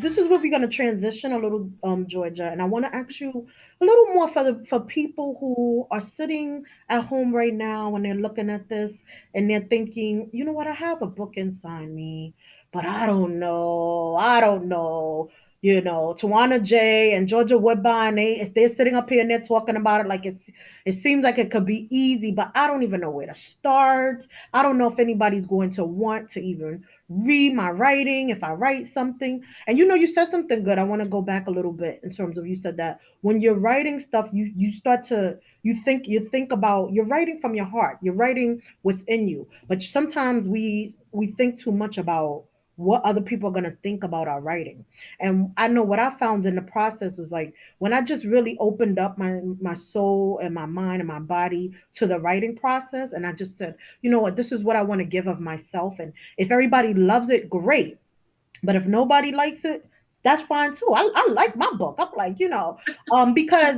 this is where we're going to transition a little, Georgia, and I want to ask you a little more for the for people who are sitting at home right now and they're looking at this and they're thinking, you know what, I have a book inside me, but I don't know. You know, Tawana J and Georgia Woodbine, they're sitting up here and they're talking about it like it seems like it could be easy, but I don't even know where to start. I don't know if anybody's going to want to even read my writing if I write something. And you know, you said something good. I want to go back a little bit in terms of you said that when you're writing stuff, you start to you think about you're writing from your heart. You're writing what's in you. But sometimes we think too much about what other people are going to think about our writing. And I know what I found in the process was like when I just really opened up my soul and my mind and my body to the writing process, and I just said, you know what, this is what I want to give of myself, and if everybody loves it, great. But if nobody likes it, that's fine too. I like my book. I'm like, because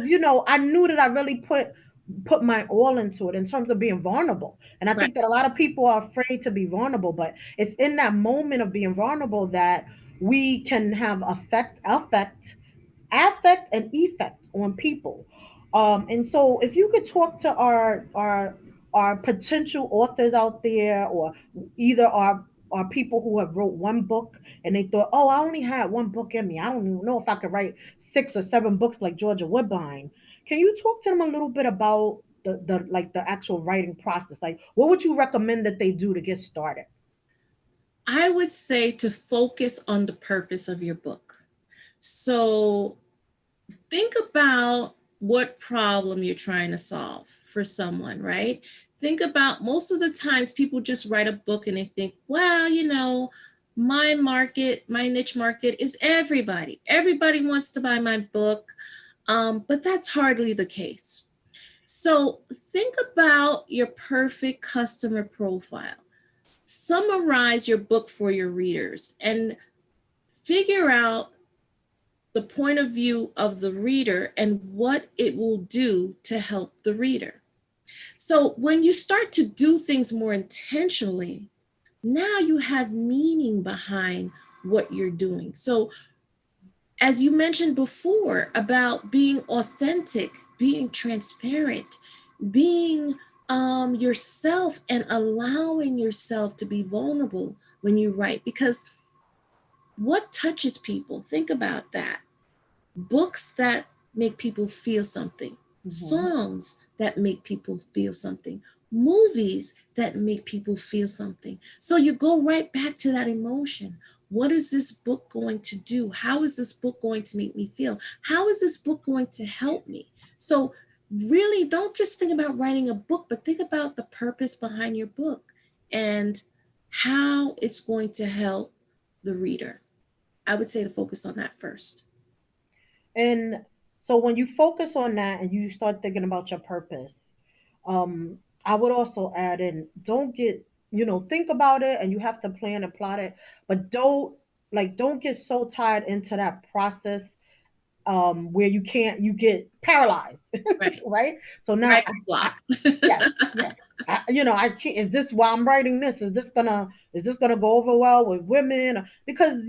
I knew that I really put my all into it in terms of being vulnerable. And I Right. think that a lot of people are afraid to be vulnerable, but it's in that moment of being vulnerable that we can have affect and effect on people. And so if you could talk to our potential authors out there, or either our people who have wrote one book and they thought, oh, I only had one book in me. I don't even know if I could write 6 or 7 books like Georgia Woodbine. Can you talk to them a little bit about the actual writing process? Like, what would you recommend that they do to get started? I would say to focus on the purpose of your book. So think about what problem you're trying to solve for someone, right? Think about most of the times people just write a book and they think, well, my market, my niche market is everybody. Everybody wants to buy my book, but that's hardly the case. So think about your perfect customer profile. Summarize your book for your readers and figure out the point of view of the reader and what it will do to help the reader. So when you start to do things more intentionally, now you have meaning behind what you're doing. So, as you mentioned before about being authentic, being transparent, being yourself and allowing yourself to be vulnerable when you write, because what touches people? Think about that. Books that make people feel something, Hmm. songs that make people feel something, movies that make people feel something. So you go right back to that emotion. What is this book going to do? How is this book going to make me feel? How is this book going to help me? So, really, don't just think about writing a book, but think about the purpose behind your book and how it's going to help the reader. I would say to focus on that first. And so when you focus on that and you start thinking about your purpose, um, I would also add in, don't get, think about it and you have to plan and plot it, but don't get so tied into that process where you get paralyzed, Right. right? So now Writer's block. yes, yes. I can't. Is this why I'm writing this? Is this gonna go over well with women? Because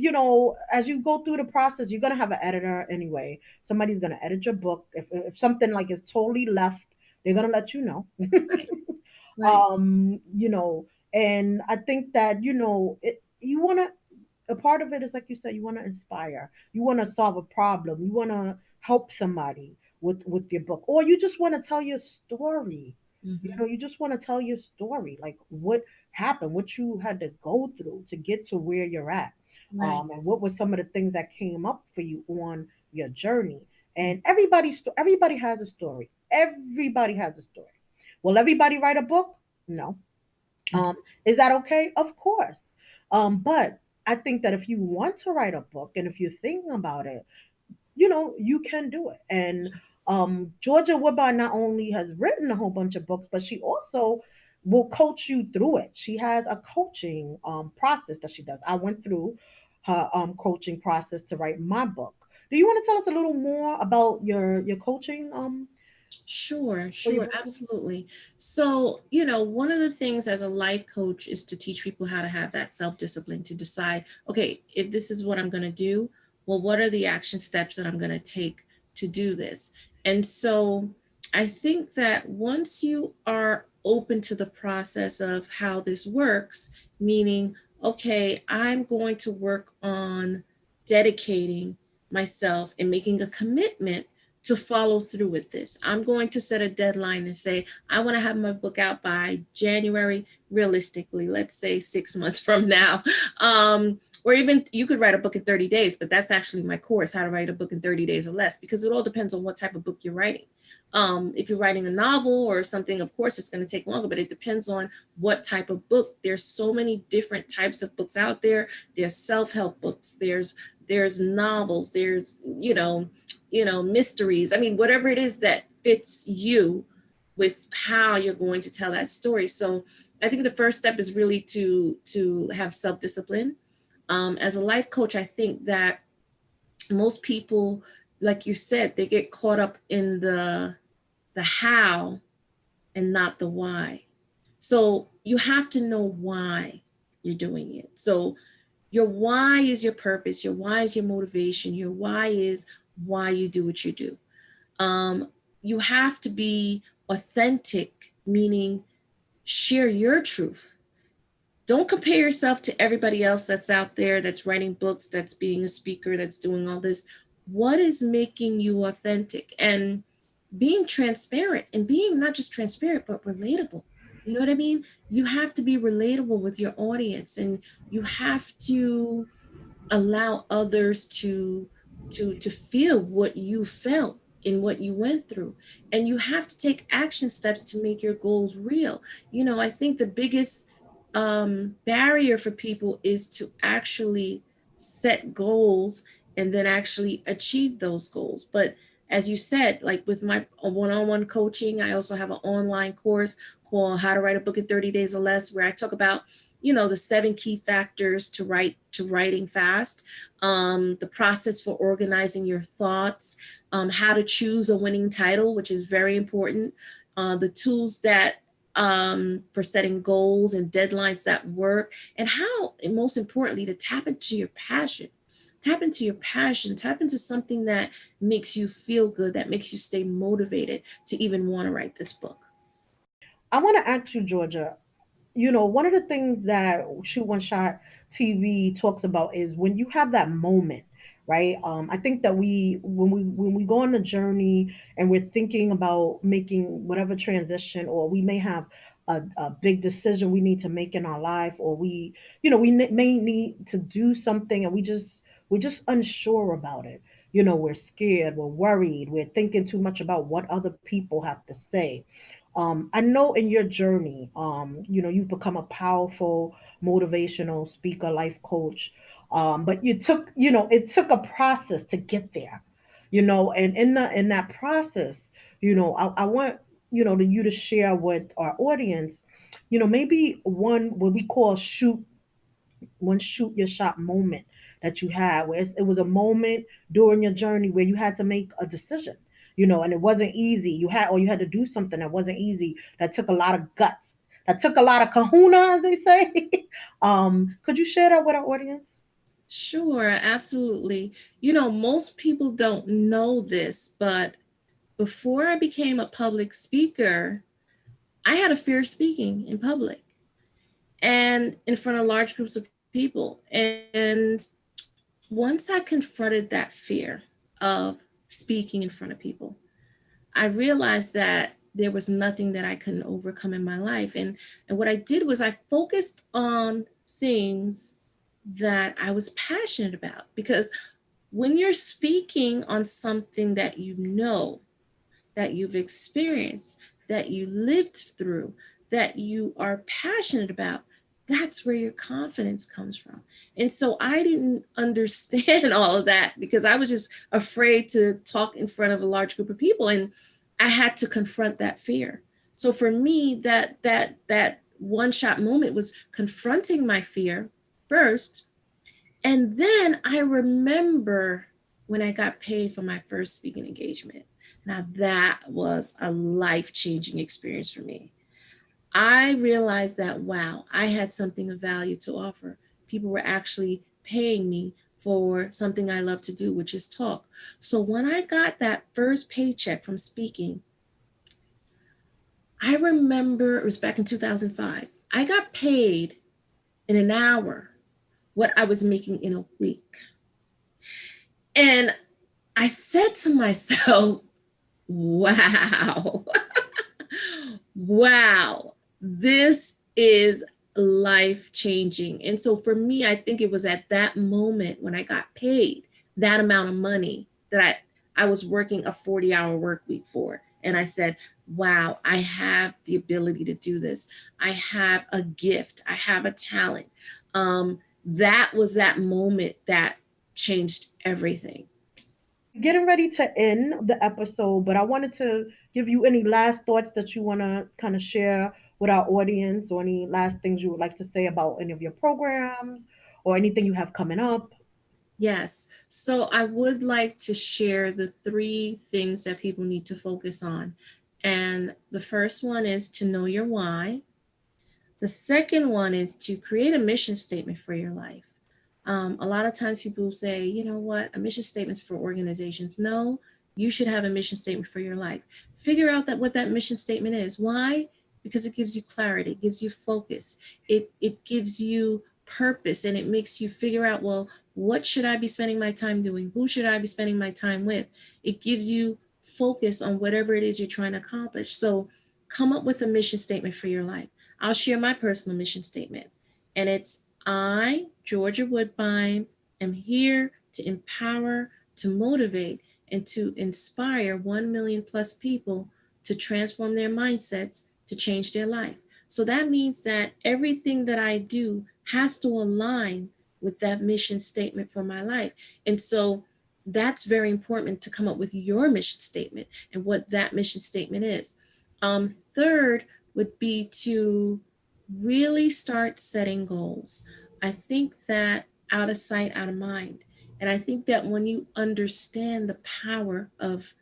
as you go through the process, you're gonna have an editor anyway. Somebody's gonna edit your book. If something like is totally left, they're gonna let you know. Right. Right. um, you know, and I think that you wanna a part of it is like you said, you want to inspire, you want to solve a problem, you want to help somebody with your book, or you just want to tell your story. Hmm. You just want to tell your story, like what happened, what you had to go through to get to where you're at, Right. and what were some of the things that came up for you on your journey. Mm. And everybody has a story. Everybody has a story. Will everybody write a book? No. um, is that okay? Of course. But I think that if you want to write a book and if you're thinking about it, you can do it. And Georgia Woodbine not only has written a whole bunch of books, but she also will coach you through it. She has a coaching process that she does. I went through her coaching process to write my book. Do you want to tell us a little more about your coaching Sure, for your sure, book? absolutely. So, one of the things as a life coach is to teach people how to have that self discipline to decide, okay, if this is what I'm going to do, well, what are the action steps that I'm going to take to do this? And so I think that once you are open to the process of how this works, meaning, okay, I'm going to work on dedicating myself and making a commitment to follow through with this. I'm going to set a deadline and say, I want to have my book out by January, realistically, let's say 6 months from now. Or even you could write a book in 30 days, but that's actually my course, how to write a book in 30 days or less, because it all depends on what type of book you're writing. If you're writing a novel or something, of course, it's going to take longer, but it depends on what type of book. There's so many different types of books out there. There's self-help books. There's novels. There's, mysteries. I mean, whatever it is that fits you with how you're going to tell that story. So I think the first step is really to have self-discipline. As a life coach, I think that most people, like you said, they get caught up in the how and not the why. So you have to know why you're doing it. So your why is your purpose, your why is your motivation, your why is why you do what you do. Um, you have to be authentic, meaning share your truth. Don't compare yourself to everybody else that's out there, that's writing books, that's being a speaker, that's doing all this. What is making you authentic? And being transparent, and being not just transparent, but relatable. You know what I mean? You have to be relatable with your audience, and you have to allow others to feel what you felt and what you went through, and you have to take action steps to make your goals real. I think the biggest barrier for people is to actually set goals and then actually achieve those goals. But as you said, like with my one-on-one coaching, I also have an online course called How to Write a Book in 30 Days or Less, where I talk about the 7 key factors to writing fast, the process for organizing your thoughts, how to choose a winning title, which is very important, the tools that for setting goals and deadlines that work, and how, and most importantly, to tap into your passion. Tap into your passion, tap into something that makes you feel good, that makes you stay motivated to even want to write this book. I want to ask you, Georgia, one of the things that Shoot One Shot TV talks about is when you have that moment, right? I think that when we go on a journey and we're thinking about making whatever transition, or we may have a big decision we need to make in our life, or may need to do something, and we're just unsure about it. We're scared, we're worried, we're thinking too much about what other people have to say. I know in your journey, you've become a powerful motivational speaker, life coach. But it took a process to get there, and in that process, I want, you to share with our audience, maybe what we call shoot your shot moment that you had, where it was a moment during your journey where you had to make a decision, and it wasn't easy. You had to do something that wasn't easy, that took a lot of guts, that took a lot of kahuna, as they say. Could you share that with our audience? Sure, absolutely. Most people don't know this, but before I became a public speaker, I had a fear of speaking in public and in front of large groups of people. And once I confronted that fear of speaking in front of people, I realized that there was nothing that I couldn't overcome in my life. And what I did was I focused on things that I was passionate about, because when you're speaking on something that you know, that you've experienced, that you lived through, that you are passionate about, that's where your confidence comes from. And so I didn't understand all of that because I was just afraid to talk in front of a large group of people, and I had to confront that fear. So for me, that one shot moment was confronting my fear first, and then I remember when I got paid for my first speaking engagement. Now, that was a life changing experience for me. I realized that, wow, I had something of value to offer. People were actually paying me for something I love to do, which is talk. So when I got that first paycheck from speaking, I remember it was back in 2005. I got paid in an hour what I was making in a week. And I said to myself, wow, wow, this is life changing. And so for me, I think it was at that moment when I got paid that amount of money that I was working a 40-hour work week for. And I said, wow, I have the ability to do this. I have a gift, I have a talent. That was that moment that changed everything. We're getting ready to end the episode, but I wanted to give you any last thoughts that you want to kind of share with our audience, or any last things you would like to say about any of your programs or anything you have coming up. Yes. So I would like to share the three things that people need to focus on. And the first one is to know your why. The second one is to create a mission statement for your life. A lot of times people say, you know what, a mission statement is for organizations. No, you should have a mission statement for your life. Figure out that what that mission statement is. Why? Because it gives you clarity, it gives you focus, it gives you purpose, and it makes you figure out, well, what should I be spending my time doing? Who should I be spending my time with? It gives you focus on whatever it is you're trying to accomplish. So come up with a mission statement for your life. I'll share my personal mission statement. And it's I, Georgia Woodbine, am here to empower, to motivate, and to inspire 1 million plus people to transform their mindsets to change their life. So that means that everything that I do has to align with that mission statement for my life. And so that's very important to come up with your mission statement and what that mission statement is. Third would be to really start setting goals. I think that out of sight, out of mind. And I think that when you understand the power of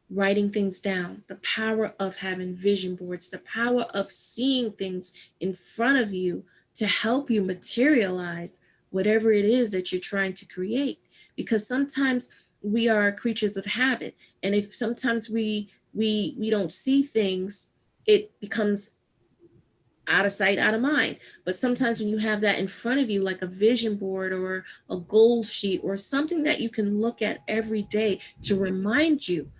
writing things down, the power of having vision boards, the power of seeing things in front of you to help you materialize whatever it is that you're trying to create. Because sometimes we are creatures of habit. And if sometimes we don't see things, it becomes out of sight, out of mind. But sometimes when you have that in front of you, like a vision board or a goal sheet or something that you can look at every day to remind you,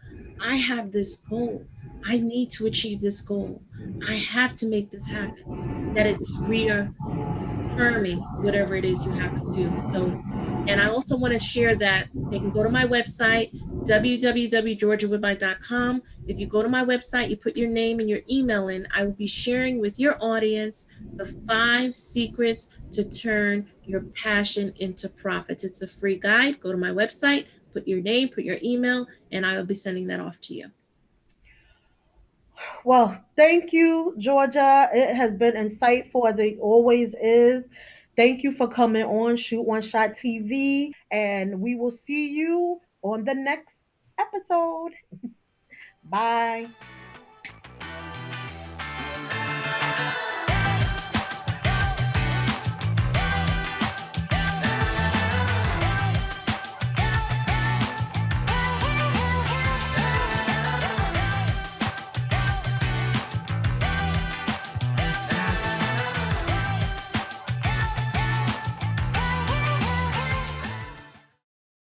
I have this goal. I need to achieve this goal. I have to make this happen. That it's reaffirming whatever it is you have to do. So, and I also want to share that they can go to my website, www.georgiawoodbine.com. If you go to my website, you put your name and your email in, I will be sharing with your audience the 5 secrets to turn your passion into profits. It's a free guide. Go to my website, put your name, put your email, and I will be sending that off to you. Well, thank you, Georgia. It has been insightful as it always is. Thank you for coming on Shoot One Shot TV, and we will see you on the next episode. Bye.